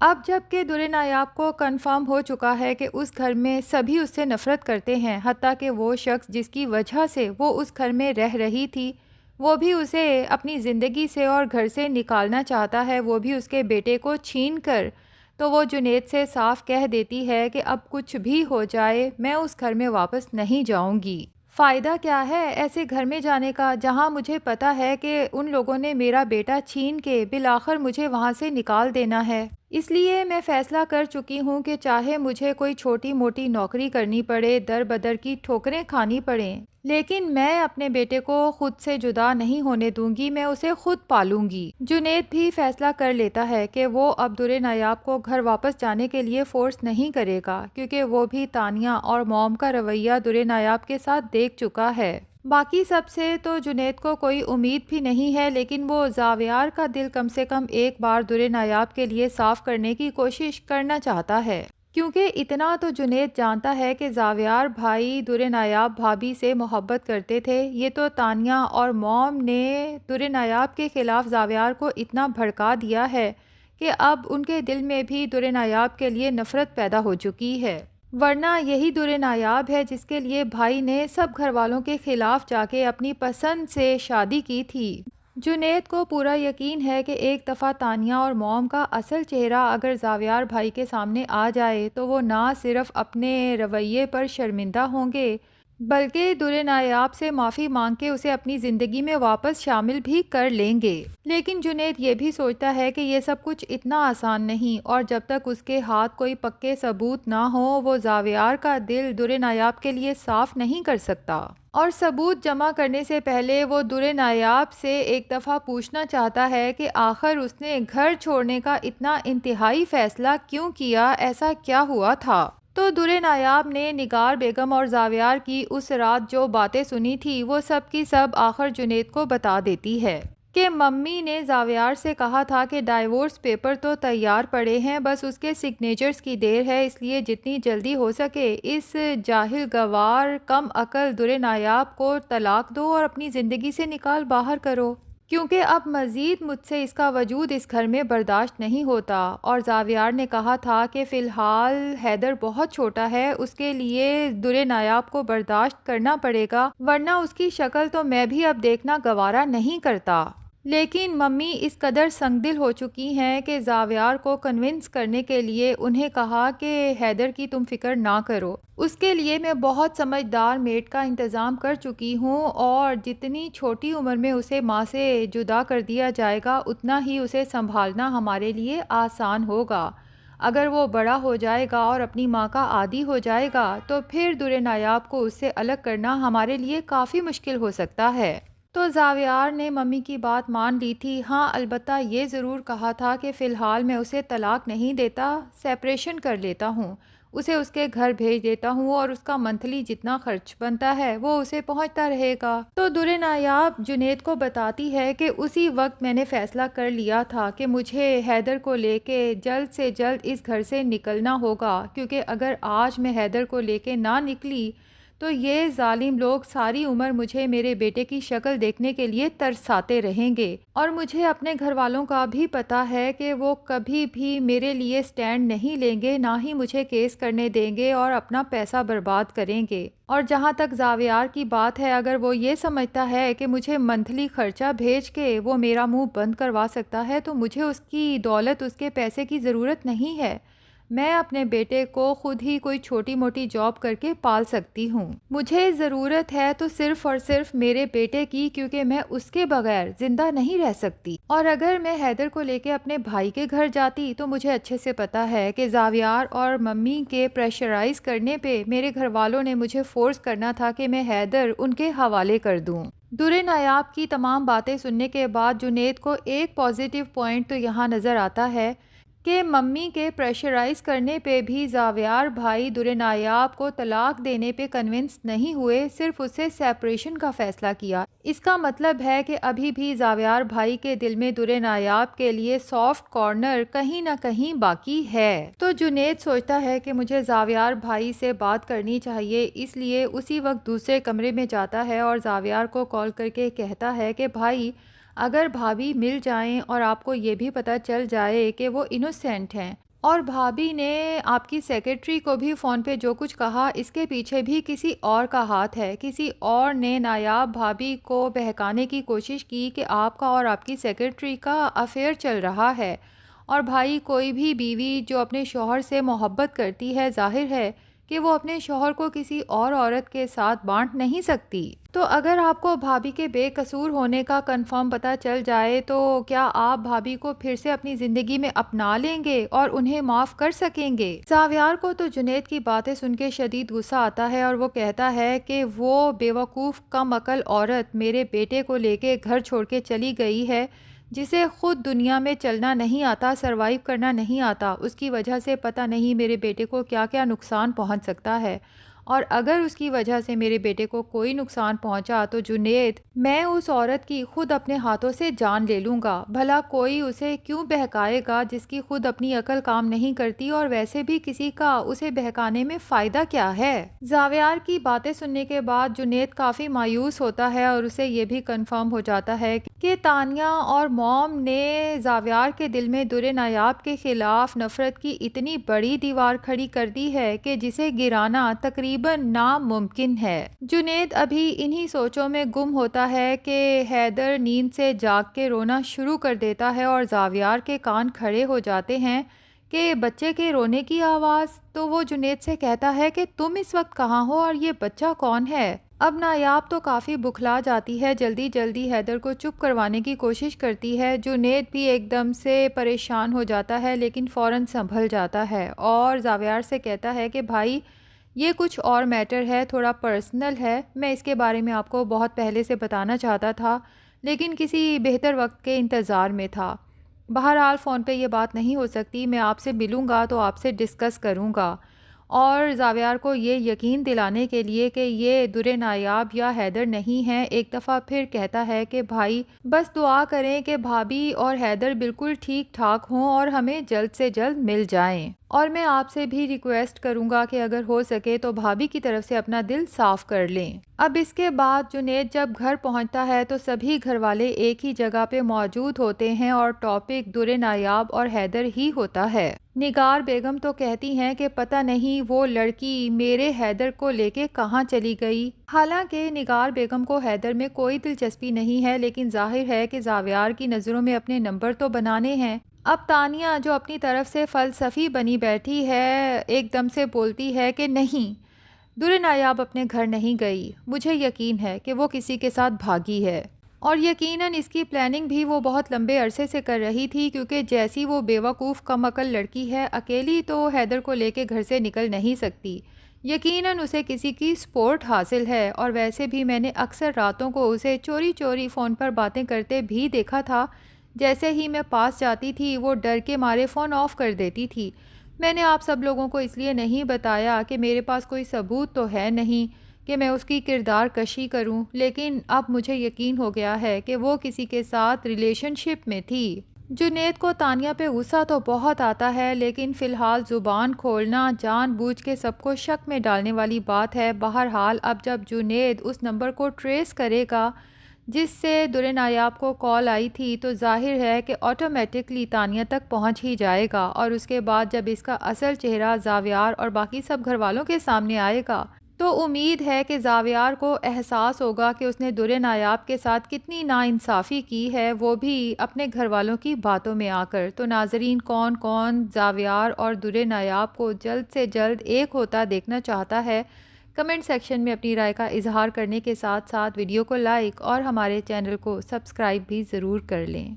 اب جب کہ در نایاب کو کنفرم ہو چکا ہے کہ اس گھر میں سبھی اس سے نفرت کرتے ہیں، حتیٰ کہ وہ شخص جس کی وجہ سے وہ اس گھر میں رہ رہی تھی وہ بھی اسے اپنی زندگی سے اور گھر سے نکالنا چاہتا ہے، وہ بھی اس کے بیٹے کو چھین کر، تو وہ جنید سے صاف کہہ دیتی ہے کہ اب کچھ بھی ہو جائے میں اس گھر میں واپس نہیں جاؤں گی۔ فائدہ کیا ہے ایسے گھر میں جانے کا جہاں مجھے پتا ہے کہ ان لوگوں نے میرا بیٹا چھین کے بالآخر مجھے وہاں سے نکال دینا ہے، اس لیے میں فیصلہ کر چکی ہوں کہ چاہے مجھے کوئی چھوٹی موٹی نوکری کرنی پڑے، در بدر کی ٹھوکریں کھانی پڑیں، لیکن میں اپنے بیٹے کو خود سے جدا نہیں ہونے دوں گی، میں اسے خود پالوں گی۔ جنید بھی فیصلہ کر لیتا ہے کہ وہ اب در نایاب کو گھر واپس جانے کے لیے فورس نہیں کرے گا، کیونکہ وہ بھی تانیہ اور موم کا رویہ در نایاب کے ساتھ دیکھ چکا ہے۔ باقی سب سے تو جنید کو کوئی امید بھی نہیں ہے، لیکن وہ زاویار کا دل کم سے کم ایک بار در نایاب کے لیے صاف کرنے کی کوشش کرنا چاہتا ہے، کیونکہ اتنا تو جنید جانتا ہے کہ زاویار بھائی در نایاب بھابھی سے محبت کرتے تھے۔ یہ تو تانیہ اور موم نے در نایاب کے خلاف زاویار کو اتنا بھڑکا دیا ہے کہ اب ان کے دل میں بھی در نایاب کے لیے نفرت پیدا ہو چکی ہے، ورنہ یہی در نایاب ہے جس کے لیے بھائی نے سب گھر والوں کے خلاف جا کے اپنی پسند سے شادی کی تھی۔ جنید کو پورا یقین ہے کہ ایک دفعہ تانیہ اور موم کا اصل چہرہ اگر زاویار بھائی کے سامنے آ جائے تو وہ نہ صرف اپنے رویے پر شرمندہ ہوں گے بلکہ در نایاب سے معافی مانگ کے اسے اپنی زندگی میں واپس شامل بھی کر لیں گے۔ لیکن جنید یہ بھی سوچتا ہے کہ یہ سب کچھ اتنا آسان نہیں، اور جب تک اس کے ہاتھ کوئی پکے ثبوت نہ ہو وہ زاویار کا دل در نایاب کے لیے صاف نہیں کر سکتا، اور ثبوت جمع کرنے سے پہلے وہ در نایاب سے ایک دفعہ پوچھنا چاہتا ہے کہ آخر اس نے گھر چھوڑنے کا اتنا انتہائی فیصلہ کیوں کیا، ایسا کیا ہوا تھا؟ تو در نایاب نے نگار بیگم اور زاویار کی اس رات جو باتیں سنی تھی وہ سب کی سب آخر جنید کو بتا دیتی ہے کہ ممی نے زاویار سے کہا تھا کہ ڈائیورس پیپر تو تیار پڑے ہیں، بس اس کے سگنیچرز کی دیر ہے، اس لیے جتنی جلدی ہو سکے اس جاہل گوار کم عقل در نایاب کو طلاق دو اور اپنی زندگی سے نکال باہر کرو، کیونکہ اب مزید مجھ سے اس کا وجود اس گھر میں برداشت نہیں ہوتا۔ اور زاویار نے کہا تھا کہ فی الحال حیدر بہت چھوٹا ہے، اس کے لیے در نایاب کو برداشت کرنا پڑے گا، ورنہ اس کی شکل تو میں بھی اب دیکھنا گوارا نہیں کرتا۔ لیکن ممی اس قدر سنگ دل ہو چکی ہیں کہ زاویار کو کنونس کرنے کے لیے انہیں کہا کہ حیدر کی تم فکر نہ کرو، اس کے لیے میں بہت سمجھدار میٹ کا انتظام کر چکی ہوں، اور جتنی چھوٹی عمر میں اسے ماں سے جدا کر دیا جائے گا اتنا ہی اسے سنبھالنا ہمارے لیے آسان ہوگا۔ اگر وہ بڑا ہو جائے گا اور اپنی ماں کا عادی ہو جائے گا تو پھر در نایاب کو اس سے الگ کرنا ہمارے لیے کافی مشکل ہو سکتا ہے۔ تو زاویار نے ممی کی بات مان لی تھی، ہاں البتہ یہ ضرور کہا تھا کہ فی الحال میں اسے طلاق نہیں دیتا، سیپریشن کر لیتا ہوں، اسے اس کے گھر بھیج دیتا ہوں اور اس کا منتھلی جتنا خرچ بنتا ہے وہ اسے پہنچتا رہے گا۔ تو در نایاب جنید کو بتاتی ہے کہ اسی وقت میں نے فیصلہ کر لیا تھا کہ مجھے حیدر کو لے کے جلد سے جلد اس گھر سے نکلنا ہوگا، کیونکہ اگر آج میں حیدر کو لے کے نہ نکلی تو یہ ظالم لوگ ساری عمر مجھے میرے بیٹے کی شکل دیکھنے کے لیے ترساتے رہیں گے، اور مجھے اپنے گھر والوں کا بھی پتا ہے کہ وہ کبھی بھی میرے لیے سٹینڈ نہیں لیں گے، نہ ہی مجھے کیس کرنے دیں گے اور اپنا پیسہ برباد کریں گے۔ اور جہاں تک زاویار کی بات ہے، اگر وہ یہ سمجھتا ہے کہ مجھے منتھلی خرچہ بھیج کے وہ میرا منہ بند کروا سکتا ہے تو مجھے اس کی دولت، اس کے پیسے کی ضرورت نہیں ہے، میں اپنے بیٹے کو خود ہی کوئی چھوٹی موٹی جاب کر کے پال سکتی ہوں۔ مجھے ضرورت ہے تو صرف اور صرف میرے بیٹے کی، کیونکہ میں اس کے بغیر زندہ نہیں رہ سکتی، اور اگر میں حیدر کو لے کے اپنے بھائی کے گھر جاتی تو مجھے اچھے سے پتا ہے کہ زاویار اور ممی کے پریشرائز کرنے پہ میرے گھر والوں نے مجھے فورس کرنا تھا کہ میں حیدر ان کے حوالے کر دوں۔ در نایاب کی تمام باتیں سننے کے بعد جنید کو ایک پازیٹیو پوائنٹ تو یہاں نظر آتا ہے کہ ممی کے پریشرائز کرنے پہ بھی زاویار بھائی در نایاب کو طلاق دینے پہ کنونس نہیں ہوئے، صرف اسے سیپریشن کا فیصلہ کیا۔ اس کا مطلب ہے کہ ابھی بھی زاویار بھائی کے دل میں در نایاب کے لیے سافٹ کارنر کہیں نہ کہیں باقی ہے۔ تو جنید سوچتا ہے کہ مجھے زاویار بھائی سے بات کرنی چاہیے، اس لیے اسی وقت دوسرے کمرے میں جاتا ہے اور زاویار کو کال کر کے کہتا ہے کہ بھائی اگر بھابھی مل جائیں اور آپ کو یہ بھی پتہ چل جائے کہ وہ انوسینٹ ہیں اور بھابھی نے آپ کی سیکرٹری کو بھی فون پہ جو کچھ کہا اس کے پیچھے بھی کسی اور کا ہاتھ ہے. کسی اور نے نایاب بھابھی کو بہکانے کی کوشش کی کہ آپ کا اور آپ کی سیکرٹری کا افیئر چل رہا ہے. اور بھائی کوئی بھی بیوی جو اپنے شوہر سے محبت کرتی ہے ظاہر ہے کہ وہ اپنے شوہر کو کسی اور عورت کے ساتھ بانٹ نہیں سکتی. تو اگر آپ کو بھابھی کے بے قصور ہونے کا کنفرم پتہ چل جائے تو کیا آپ بھابھی کو پھر سے اپنی زندگی میں اپنا لیں گے اور انہیں معاف کر سکیں گے؟ زاویار کو تو جنید کی باتیں سن کے شدید غصہ آتا ہے اور وہ کہتا ہے کہ وہ بیوقوف کم عقل عورت میرے بیٹے کو لے کے گھر چھوڑ کے چلی گئی ہے جسے خود دنیا میں چلنا نہیں آتا، سروائیو کرنا نہیں آتا. اس کی وجہ سے پتہ نہیں میرے بیٹے کو کیا کیا نقصان پہنچ سکتا ہے، اور اگر اس کی وجہ سے میرے بیٹے کو کوئی نقصان پہنچا تو جنید، میں اس عورت کی خود اپنے ہاتھوں سے جان لے لوں گا. بھلا کوئی اسے کیوں بہکائے گا جس کی خود اپنی عقل کام نہیں کرتی، اور ویسے بھی کسی کا اسے بہکانے میں فائدہ کیا ہے؟ زاویار کی باتیں سننے کے بعد جنید کافی مایوس ہوتا ہے اور اسے یہ بھی کنفرم ہو جاتا ہے کہ تانیہ اور موم نے زاویار کے دل میں در نایاب کے خلاف نفرت کی اتنی بڑی دیوار کھڑی کر دی ہے کہ جسے گرانا تقریباً ناممکن ہے. جنید ابھی انہی سوچوں میں گم ہوتا ہے کہ حیدر نیند سے جاگ کے رونا شروع کر دیتا ہے اور زاویار کے کان کھڑے ہو جاتے ہیں کہ بچے کے رونے کی آواز. تو وہ جنید سے کہتا ہے کہ تم اس وقت کہاں ہو اور یہ بچہ کون ہے؟ اب نایاب تو کافی بکھلا جاتی ہے، جلدی جلدی حیدر کو چپ کروانے کی کوشش کرتی ہے. جنید بھی ایک دم سے پریشان ہو جاتا ہے لیکن فوراً سنبھل جاتا ہے اور زاویار سے کہتا ہے کہ بھائی یہ کچھ اور میٹر ہے، تھوڑا پرسنل ہے. میں اس کے بارے میں آپ کو بہت پہلے سے بتانا چاہتا تھا لیکن کسی بہتر وقت کے انتظار میں تھا. بہرحال فون پہ یہ بات نہیں ہو سکتی، میں آپ سے ملوں گا تو آپ سے ڈسکس کروں گا. اور زاویار کو یہ یقین دلانے کے لیے کہ یہ در نایاب یا حیدر نہیں ہیں ایک دفعہ پھر کہتا ہے کہ بھائی بس دعا کریں کہ بھابھی اور حیدر بالکل ٹھیک ٹھاک ہوں اور ہمیں جلد سے جلد مل جائیں. اور میں آپ سے بھی ریکویسٹ کروں گا کہ اگر ہو سکے تو بھابھی کی طرف سے اپنا دل صاف کر لیں. اب اس کے بعد جنید جب گھر پہنچتا ہے تو سبھی گھر والے ایک ہی جگہ پہ موجود ہوتے ہیں اور ٹاپک در نایاب اور حیدر ہی ہوتا ہے. نگار بیگم تو کہتی ہیں کہ پتہ نہیں وہ لڑکی میرے حیدر کو لے کے کہاں چلی گئی. حالانکہ نگار بیگم کو حیدر میں کوئی دلچسپی نہیں ہے لیکن ظاہر ہے کہ زاویار کی نظروں میں اپنے نمبر تو بنانے ہیں. اب تانیہ جو اپنی طرف سے فلسفی بنی بیٹھی ہے ایک دم سے بولتی ہے کہ نہیں، در نایاب اپنے گھر نہیں گئی، مجھے یقین ہے کہ وہ کسی کے ساتھ بھاگی ہے. اور یقیناً اس کی پلاننگ بھی وہ بہت لمبے عرصے سے کر رہی تھی کیونکہ جیسی وہ بیوقوف کم عقل لڑکی ہے اکیلی تو حیدر کو لے کے گھر سے نکل نہیں سکتی. یقیناً اسے کسی کی سپورٹ حاصل ہے اور ویسے بھی میں نے اکثر راتوں کو اسے چوری چوری فون پر باتیں کرتے بھی دیکھا تھا. جیسے ہی میں پاس جاتی تھی وہ ڈر کے مارے فون آف کر دیتی تھی. میں نے آپ سب لوگوں کو اس لیے نہیں بتایا کہ میرے پاس کوئی ثبوت تو ہے نہیں کہ میں اس کی کردار کشی کروں، لیکن اب مجھے یقین ہو گیا ہے کہ وہ کسی کے ساتھ ریلیشن شپ میں تھی. جنید کو تانیہ پہ غصہ تو بہت آتا ہے لیکن فی الحال زبان کھولنا جان بوجھ کے سب کو شک میں ڈالنے والی بات ہے. بہرحال اب جب جنید اس نمبر کو ٹریس کرے گا جس سے در نایاب کو کال آئی تھی تو ظاہر ہے کہ آٹومیٹکلی تانیہ تک پہنچ ہی جائے گا، اور اس کے بعد جب اس کا اصل چہرہ زاویار اور باقی سب گھر والوں کے سامنے آئے گا تو امید ہے کہ زاویار کو احساس ہوگا کہ اس نے در نایاب کے ساتھ کتنی ناانصافی کی ہے، وہ بھی اپنے گھر والوں کی باتوں میں آ کر. تو ناظرین کون کون زاویار اور در نایاب کو جلد سے جلد ایک ہوتا دیکھنا چاہتا ہے؟ کمنٹ سیکشن میں اپنی رائے کا اظہار کرنے کے ساتھ ساتھ ویڈیو کو لائک اور ہمارے چینل کو سبسکرائب بھی ضرور کر لیں.